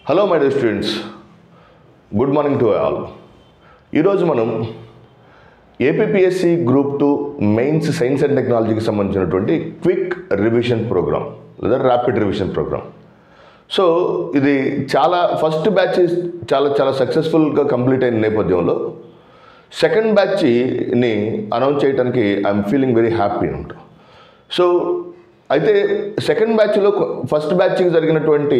Hello my dear students, good morning to all. ఈరోజు మనం APPSC group 2 mains science and టెక్నాలజీకి సంబంధించినటువంటి quick revision program లేదా rapid revision program. So ఇది first batch చాలా సక్సెస్ఫుల్గా కంప్లీట్ అయిన నేపథ్యంలో సెకండ్ బ్యాచ్ని అనౌన్స్ చేయడానికి ఐఎమ్ ఫీలింగ్ వెరీ హ్యాపీ అంట. సో అయితే సెకండ్ బ్యాచ్లో ఫస్ట్ బ్యాచ్కి జరిగినటువంటి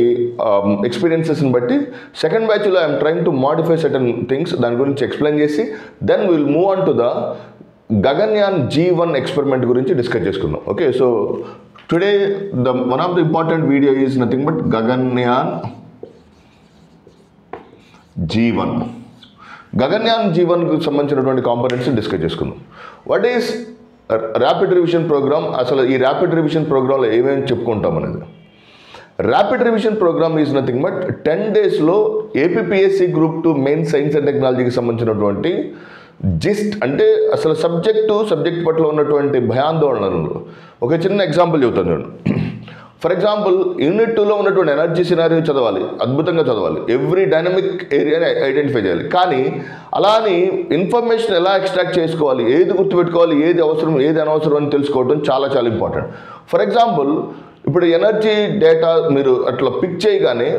ఎక్స్పీరియన్సెస్ని బట్టి సెకండ్ బ్యాచ్లో I'm trying to modify certain things, దాని గురించి ఎక్స్ప్లెయిన్ చేసి then will move on to the Gaganyaan G1 experiment గురించి డిస్కస్ చేసుకుందాం. Okay, so today one of the important video is nothing but Gaganyaan G1. Gaganyaan G1కు సంబంధించినటువంటి కాంపోనెంట్స్ని డిస్కస్ చేసుకుందాం. What is rapid revision program, అసలు ఈ ర్యాపిడ్ రివిజన్ ప్రోగ్రాంలో ఏమేమి చెప్పుకుంటాం అనేది. Rapid revision program is nothing but 10 డేస్లో APPSC group 2 main science and టెక్నాలజీకి సంబంధించినటువంటి జిస్ట్, అంటే అసలు సబ్జెక్ట్ పట్ల ఉన్నటువంటి భయాందోళనలు. ఒక చిన్న ఎగ్జాంపుల్ చెబుతాను నేను. ఫర్ ఎగ్జాంపుల్ యూనిట్ 2లో ఉన్నటువంటి ఎనర్జీ సినారియో చదవాలి, అద్భుతంగా చదవాలి, ఎవ్రీ డైనమిక్ ఏరియాని ఐడెంటిఫై చేయాలి. కానీ అలా అని ఇన్ఫర్మేషన్ ఎలా ఎక్స్ట్రాక్ట్ చేసుకోవాలి, ఏది గుర్తుపెట్టుకోవాలి, ఏది అవసరం ఏది అనవసరం అని తెలుసుకోవడం చాలా ఇంపార్టెంట్. ఫర్ ఎగ్జాంపుల్ ఇప్పుడు ఎనర్జీ డేటా మీరు అట్లా పిక్ చేయగానే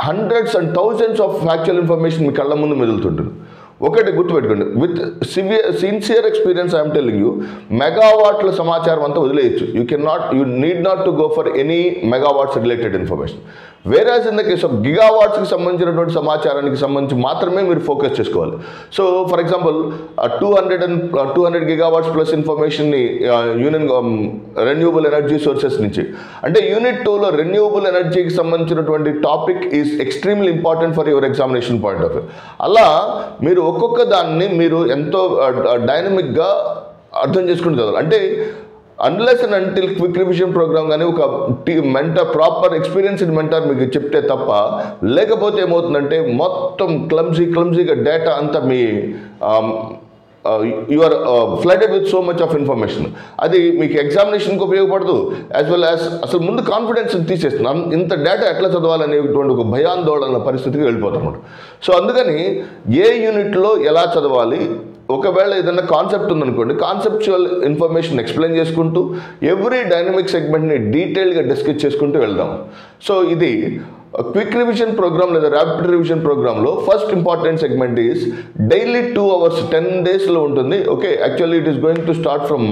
hundreds and thousands of factual information మీ కళ్ళ ముందు మెదులుతుంటుంది. ఒకటి గుర్తుపెట్టుకోండి, with sincere experience I'm telling you, మెగావాట్ల సమాచారం అంతా వదిలేయచ్చు. You need not to go for any megawatts related information. Whereas in the case of గిగావాట్స్కి సంబంధించినటువంటి సమాచారానికి సంబంధించి మాత్రమే మీరు ఫోకస్ చేసుకోవాలి. So for example 200 gigawatts plus ఇన్ఫర్మేషన్ని రెన్యూబుల్ ఎనర్జీ సోర్సెస్ నుంచి, అంటే యూనిట్ 2లో రెన్యూబుల్ ఎనర్జీకి సంబంధించినటువంటి topic is extremely important for your examination point of view. అలా మీరు ఒక్కొక్క దాన్ని మీరు ఎంతో డైనమిక్గా అర్థం చేసుకుంటూ చదవాలి. అంటే unless and until quick revision program కానీ ఒక మెంటర్, ప్రాపర్ ఎక్స్పీరియన్స్డ్ మెంటర్ మీకు చెప్తే తప్ప, లేకపోతే ఏమవుతుందంటే మొత్తం క్లమ్జీగా డేటా అంతా మీ you are flooded with so much of information. అది మీకు ఎగ్జామినేషన్కి ఉపయోగపడదు, యాజ్ వెల్ యాజ్ అసలు ముందు కాన్ఫిడెన్స్ తీసేస్తుంది. ఇంత డేటా ఎట్లా చదవాలనేటువంటి ఒక భయాందోళన పరిస్థితికి వెళ్ళిపోతాం. సో అందుకని ఏ యూనిట్లో ఎలా చదవాలి, ఒకవేళ ఏదైనా కాన్సెప్ట్ ఉందనుకోండి, కాన్సెప్చువల్ ఇన్ఫర్మేషన్ ఎక్స్ప్లెయిన్ చేసుకుంటూ ఎవ్రీ డైనమిక్ సెగ్మెంట్ని డీటెయిల్గా డిస్కస్ చేసుకుంటూ వెళ్దాం. సో ఇది క్విక్ రివిజన్ ప్రోగ్రామ్ లేదా ర్యాపిడ్ రివిజన్ ప్రోగ్రాంలో first important segment is daily 2 hours 10 డేస్లో ఉంటుంది. Okay, actually it is going to start from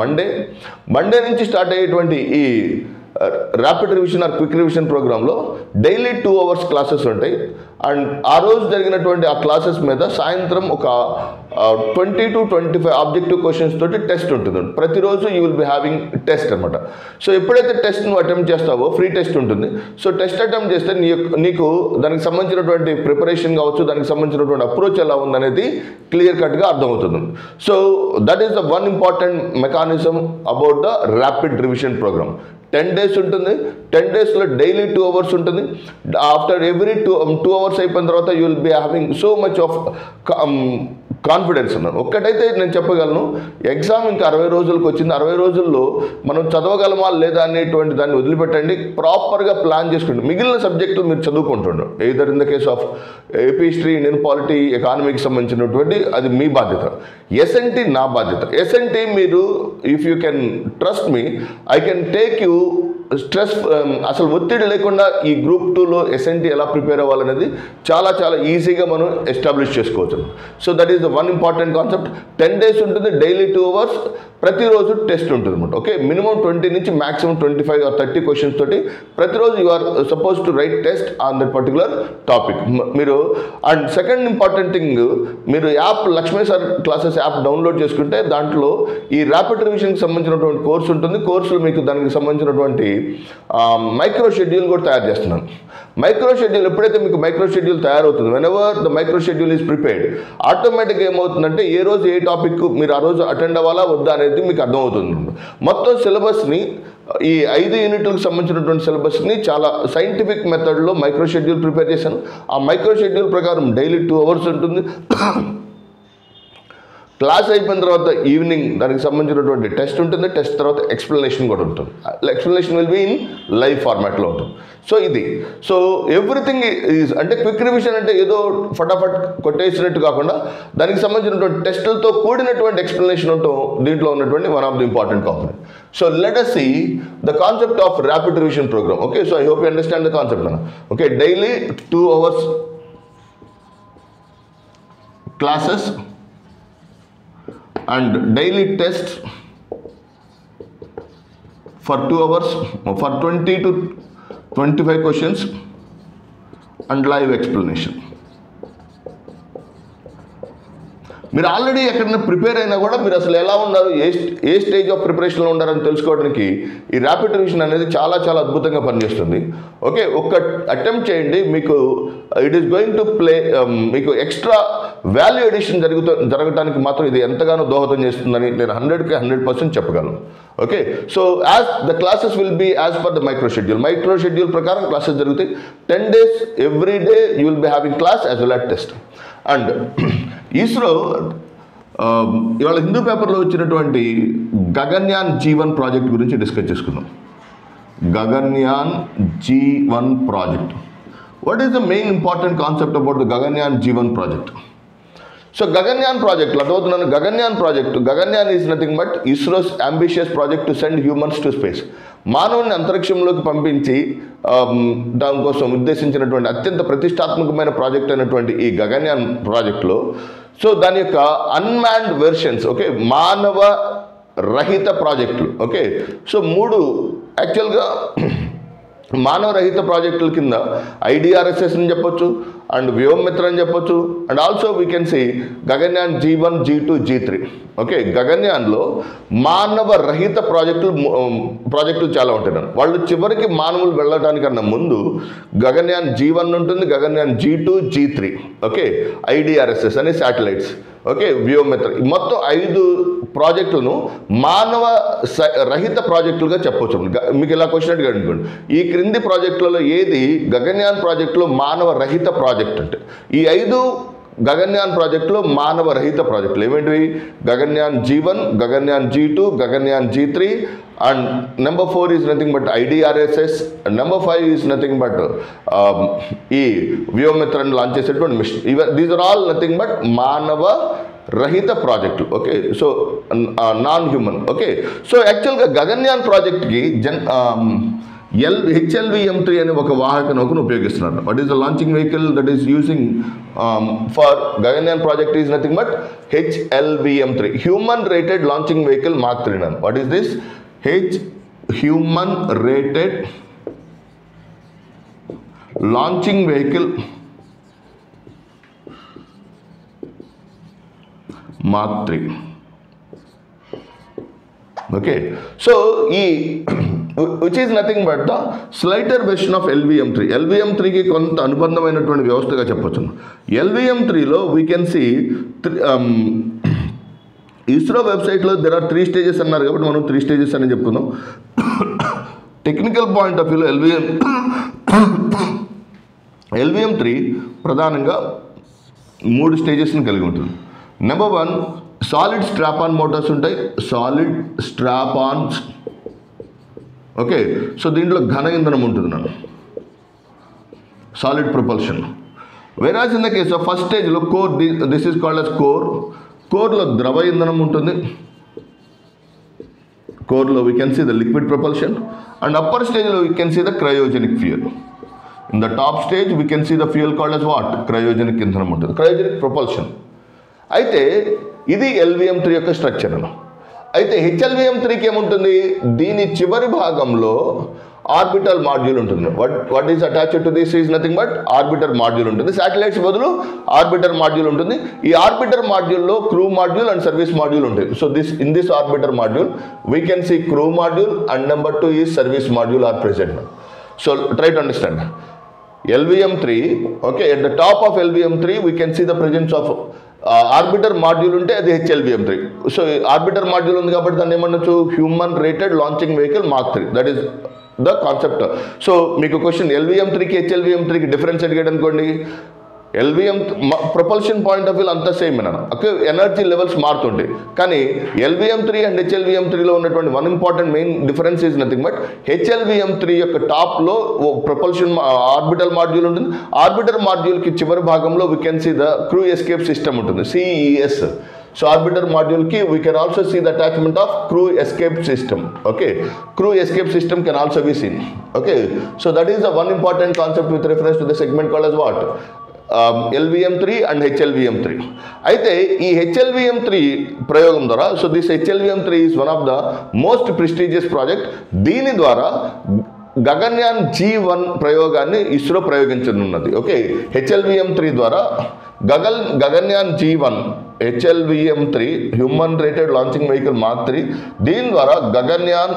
Monday నుంచి స్టార్ట్ అయ్యేటువంటి ఈ rapid revision or quick revision ప్రోగ్రాంలో డైలీ 2 hours క్లాసెస్ ఉంటాయి. అండ్ ఆ రోజు జరిగినటువంటి ఆ క్లాసెస్ మీద సాయంత్రం ఒక 20 to 25 ఆబ్జెక్టివ్ క్వశ్చన్స్ తోటి టెస్ట్ ఉంటుంది. ప్రతిరోజు you will be having test అనమాట. సో ఎప్పుడైతే టెస్ట్ నువ్వు అటెంప్ట్ చేస్తావో ఫ్రీ టెస్ట్ ఉంటుంది. సో టెస్ట్ అటెంప్ట్ చేస్తే నీకు దానికి సంబంధించినటువంటి ప్రిపరేషన్ కావచ్చు, దానికి సంబంధించినటువంటి అప్రోచ్ ఎలా ఉందనేది క్లియర్ కట్గా అర్థమవుతుంది. So that is the one important mechanism about the rapid revision program. 10 days ఉంటుంది. 10 డేస్లో డైలీ 2 hours ఉంటుంది. ఆఫ్టర్ ఎవ్రీ 2 hours అయిపోయిన తర్వాత you will be having so much of confidence ఉన్నాను. ఒక్కటైతే నేను చెప్పగలను, ఎగ్జామ్ ఇంకా 60 రోజులకు వచ్చింది. 60 రోజుల్లో మనం చదవగలమా లేదా అనేటువంటి దాన్ని వదిలిపెట్టండి, ప్రాపర్గా ప్లాన్ చేసుకోండి. మిగిలిన సబ్జెక్టులు మీరు చదువుకుంటుండవు. Either in the case of AP history, Indian polity, ఎకానమీకి సంబంధించినటువంటి అది మీ బాధ్యత. ఎస్ఎన్టీ నా బాధ్యత. ఎస్ఎన్టీ మీరు if you can trust me, I can take you stress, అసలు ఒత్తిడి లేకుండా ఈ గ్రూప్ 2లో ఎస్ఎన్టీ ఎలా ప్రిపేర్ అవ్వాలనేది చాలా ఈజీగా మనం ఎస్టాబ్లిష్ చేసుకోవచ్చు. So that is the one important concept. 10 days ఉంటుంది, డైలీ 2 hours, ప్రతిరోజు టెస్ట్ ఉంటుంది అనమాట. ఓకే, మినిమం 20 నుంచి మ్యాక్సిమం 25 or 30 క్వశ్చన్స్ తోటి ప్రతిరోజు you are suppose to write test on that particular topic. మీరు అండ్ సెకండ్ ఇంపార్టెంట్ థింగ్, మీరు app Lakshmi sir classes app download చేసుకుంటే దాంట్లో ఈ ర్యాపిడ్ రివిజన్కి సంబంధించినటువంటి కోర్సు ఉంటుంది. కోర్సులో మీకు దానికి సంబంధించినటువంటి మైక్రో షెడ్యూల్ కూడా తయారు చేస్తున్నాను. మైక్రో షెడ్యూల్ ఎప్పుడైతే మీకు మైక్రో షెడ్యూల్ తయారవుతుంది, whenever the micro schedule is prepared, ఆటోమేటిక్గా ఏమవుతుందంటే ఏ రోజు ఏ టాపిక్ మీరు ఆ రోజు అటెండ్ అవ్వాలా వద్దా అనేది మీకు అర్థమవుతుంది. మొత్తం సిలబస్ని, ఈ 5 యూనిట్లకు సంబంధించినటువంటి సిలబస్ని చాలా సైంటిఫిక్ మెథడ్లో మైక్రో షెడ్యూల్ ప్రిపేర్ చేశాను. ఆ మైక్రో షెడ్యూల్ ప్రకారం డైలీ 2 hours ఉంటుంది. క్లాస్ అయిపోయిన తర్వాత ఈవినింగ్ దానికి సంబంధించినటువంటి టెస్ట్ ఉంటుంది. టెస్ట్ తర్వాత ఎక్స్ప్లెనేషన్ కూడా ఉంటుంది. Explanation will be in live ఫార్మాట్లో ఉంటుంది. సో ఇది ఎవ్రీథింగ్ ఈజ్ అంటే క్విక్ రివిజన్ అంటే ఏదో ఫటాఫట్ కొట్టేసినట్టు కాకుండా దానికి సంబంధించినటువంటి టెస్టులతో కూడినటువంటి ఎక్స్ప్లెనేషన్ ఉండటం దీంట్లో ఉన్నటువంటి one of the important component. So let us see the concept of rapid revision program. Okay, so I hope you understand the concept now. Okay, daily 2 hours classes and daily tests for 2 hours for 20 to 25 questions and live explanation. మీరు already ఎక్కడైనా prepare అయినా కూడా మీరు అసలు ఎలా ఉన్నారు, ఏ stage of ప్రిపరేషన్లో ఉన్నారని తెలుసుకోవడానికి ఈ ర్యాపిడ్ రివిజన్ అనేది చాలా చాలా అద్భుతంగా పనిచేస్తుంది. ఓకే, ఒక్క అటెంప్ట్ చేయండి, మీకు it is going to play మీకు ఎక్స్ట్రా వాల్యూ ఎడిషన్ జరగడానికి మాత్రం ఇది ఎంతగానో దోహదం చేస్తుందని నేను 100కి 100% చెప్పగలను. Okay, so as the classes will be as per the micro schedule ప్రకారం క్లాసెస్ జరుగుతాయి. 10 days every day you will be having class as well as test. And ISRO ఇవాళ హిందూ పేపర్లో వచ్చినటువంటి గగన్యాన్ G1 ప్రాజెక్ట్ గురించి డిస్కస్ చేసుకుందాం. Gaganyaan G1 project. What is the main important concept about the Gaganyaan G1 project? So Gaganyaan project అర్థమవుతున్నాను. Gaganyaan is nothing but ISRO's ambitious project to send humans to space. మానవుని అంతరిక్షంలోకి పంపించి దానికోసం ఉద్దేశించినటువంటి అత్యంత ప్రతిష్టాత్మకమైన ప్రాజెక్ట్ అయినటువంటి ఈ గగన్యాన్ ప్రాజెక్టులో సో దాని యొక్క అన్మాన్డ్ వెర్షన్స్, ఓకే, మానవ రహిత ప్రాజెక్టులు. ఓకే, సో 3 యాక్చువల్గా మానవ రహిత ప్రాజెక్టుల కింద IDRSS అని చెప్పొచ్చు అండ్ వ్యోమమిత్ర అని చెప్పొచ్చు and also we can see Gaganyaan G1, G2, G3. Okay, గగన్యాన్లో మానవ రహిత ప్రాజెక్టులు చాలా ఉంటాయి. వాళ్ళు చివరికి మానవులు వెళ్ళడానికన్నా ముందు గగన్యాన్ G1 ఉంటుంది, Gaganyaan G2, G3. Okay, IDRSS అనే శాటిలైట్స్, ఓకే, వ్యోమమిత్ర, మొత్తం 5 ప్రాజెక్టులను మానవ రహిత ప్రాజెక్టులుగా చెప్పవచ్చు. మీకు ఇలా క్వశ్చన్ అడిగాడు అనుకోండి, ఈ క్రింది ప్రాజెక్టులలో ఏది గగన్యాన్ ప్రాజెక్టులో మానవ రహిత ప్రాజెక్ట్ అంటే ఈ 5 గగన్యాన్ ప్రాజెక్టులో మానవ రహిత ప్రాజెక్టులు ఏమేంటివి? Gaganyaan G1, Gaganyaan G2, Gaganyaan G3 and number 4 is nothing but IDRSS and number 5 is nothing but ఈ వ్యోమమిత్రను లాంచ్ చేసేటువంటి mission. These are all nothing but మానవ రహిత ప్రాజెక్టులు. Okay, so non human. Okay, so యాక్చువల్గా గగన్యాన్ ప్రాజెక్ట్కి HLVM3 అనే ఒక వాహక నౌకను ఉపయోగిస్తున్నారు. What is the launching vehicle that is using for Gaganyaan project is nothing but HLVM3, human rated launching vehicle Mark 3 నన్. What is this? Human rated launching vehicle Mark 3. Okay, so which is nothing but the slighter version of LVM3. LVM3కి కొంత అనుబంధమైనటువంటి వ్యవస్థగా చెప్పొచ్చు. LVM3లో we can see ISRO వెబ్సైట్లో there are 3 stages అన్నారు కాబట్టి మనం 3 stages అని చెప్తున్నాం. టెక్నికల్ పాయింట్ ఆఫ్ వ్యూలో LVM3 ప్రధానంగా 3 స్టేజెస్ని కలిగి ఉంటుంది. Number 1 solid strap on motors ఉంటాయి, solid strap ons. Okay, so దీంట్లో ఘన ఇంధనం ఉంటుంది నన్ను, solid propulsion. Whereas in the case of first స్టేజ్లో core, this is called as కోర్లో ద్రవ ఇంధనం ఉంటుంది. కోర్లో we can see the liquid propulsion and upper స్టేజ్లో we can see the cryogenic fuel. In the top stage we can see the fuel called as what? Cryogenic ఇంధనం ఉంటుంది, cryogenic propulsion. అయితే ఇది LVM3 యొక్క స్ట్రక్చర్ అన్న. అయితే HLVM3కి ఏముంటుంది? దీని చివరి భాగంలో ఆర్బిటల్ మాడ్యూల్ ఉంటుంది. What is attached to this is nothing but orbiter module ఉంటుంది. శాటిలైట్స్ బదులు ఆర్బిటర్ మాడ్యూల్ ఉంటుంది. ఈ ఆర్బిటర్ మాడ్యూల్లో crew module and service module ఉంటాయి. So in this orbiter module we can see crew module and number 2 is service module are present. So try to understand LVM3. Okay, at the top of LVM3 we can see the presence of orbiter module ఉంటే అది HLVM3. So orbiter module ఉంది కాబట్టి దాన్ని ఏమనొచ్చు? Human rated launching vehicle Mark 3. That is the concept. So మీకు question LVM3కి HLVM3కి difference అడిగాడు అనుకోండి. LVM propulsion point of view అంతా సేమ్ అన్న. ఓకే, ఎనర్జీ లెవెల్స్ మారుతుంటాయి. కానీ LVM3 అండ్ HLVM3లో ఉన్నటువంటి one important main difference is nothing but HLVM3 యొక్క టాప్లో ప్రొపల్షన్ ఆర్బిటల్ మాడ్యూల్ ఉంటుంది. ఆర్బిటర్ మాడ్యూల్కి చివరి భాగంలో we can see the crew escape system ఉంటుంది, CES. So orbiter module ki we can also see the attachment of crew escape system. Okay, crew escape system can also be seen. Okay, so that is the one important concept with reference to the segment called as what? LVM3 and HLVM3. అయితే ఈ HLVM3 ప్రయోగం ద్వారా, so this HLVM3 is one of the most prestigious project. దీని ద్వారా Gaganyaan G1 ప్రయోగాన్ని ISRO ప్రయోగించనున్నది. Okay, HLVM3 ద్వారా Gaganyaan G1 HLVM3 human rated launching vehicle mark 3, దీని ద్వారా గగన్యాన్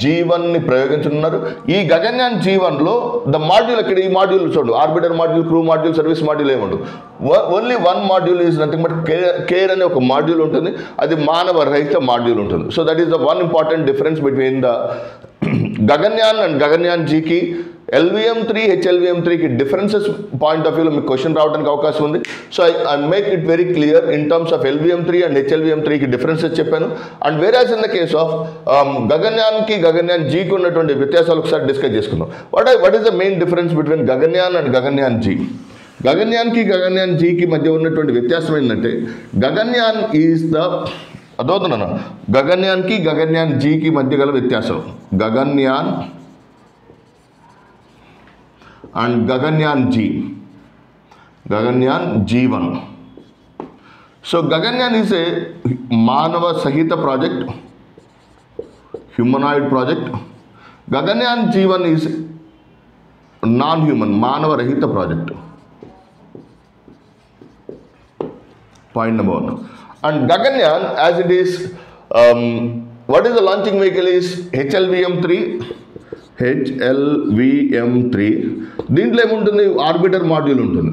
G1ని ప్రయోగించనున్నారు. ఈ గగన్యాన్ G1లో ద మాడ్యూల్, ఇక్కడ ఈ మాడ్యూల్ చూడు, orbiter module, crew module, service module ఏముండు. Only one module is nothing but CARE అనే ఒక మాడ్యూల్ ఉంటుంది, అది మానవ రహిత మాడ్యూల్ ఉంటుంది. So that is the one important difference between the Gaganyaan and Gaganyaan Gకి LVM3 HLVM3కి డిఫరెన్సెస్ పాయింట్ ఆఫ్ వ్యూలో మీకు క్వశ్చన్ రావడానికి అవకాశం ఉంది. So I make it very clear in terms of LVM3 and HLVM3కి డిఫరెన్సెస్ చెప్పాను. And whereas in the case of గగన్యాన్కి గగన్యాన్ Gకి ఉన్నటువంటి వ్యత్యాసాలు ఒకసారి డిస్కస్ చేసుకుందాం. What is the main difference between Gaganyaan and Gaganyaan G? గగన్యాన్కి గగన్యాన్ Gకి మధ్య ఉన్నటువంటి వ్యత్యాసం ఏంటంటే, గగన్యాన్ ఈజ్ ద అదవుతున్నాను గగన్యాన్కి గగన్యాన్ Gకి మధ్య గల వ్యత్యాసం Gaganyaan and Gaganyaan G1. So Gaganyaan is a Manava Sahita project, humanoid project. Gaganyaan G1 is non-human, Manava Rahita project. Point number 1. And Gaganyaan, as it is, what is the launching vehicle is HLVM3. దీంట్లో ఏముంటుంది, orbiter module ఉంటుంది.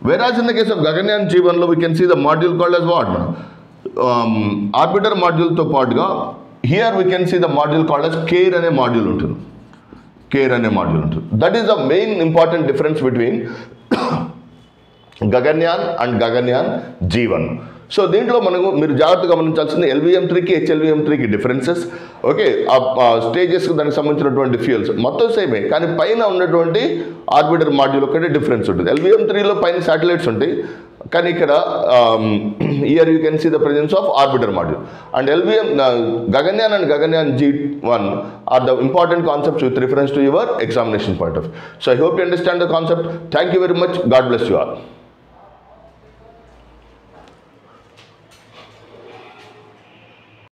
Whereas in the case of Gaganyaan G1లో we can see the module called as what, orbiter మాడ్యూల్తో పాటుగా here we can see the module called as CARE అనే module ఉంటుంది. That is the main important difference between Gaganyaan and Gaganyaan G1. So దీంట్లో మీరు జాగ్రత్తగా గమనించాల్సింది LVM3కి HLVM3కి differences. Okay, ఆ స్టేజెస్కి దానికి సంబంధించినటువంటి ఫ్యూయల్స్ మొత్తం సేమే, కానీ పైన ఉన్నటువంటి ఆర్బిటర్ మాడ్యూల్ ఒకటే డిఫరెన్స్ ఉంటుంది. LVM3లో పైన శాటిలైట్స్ ఉంటాయి, కానీ ఇక్కడ here you can see the presence of orbiter module. And Gaganyaan and Gaganyaan G1 are the important concepts with reference to your examination point of view. So I hope you understand the concept. Thank you very much. God bless you all.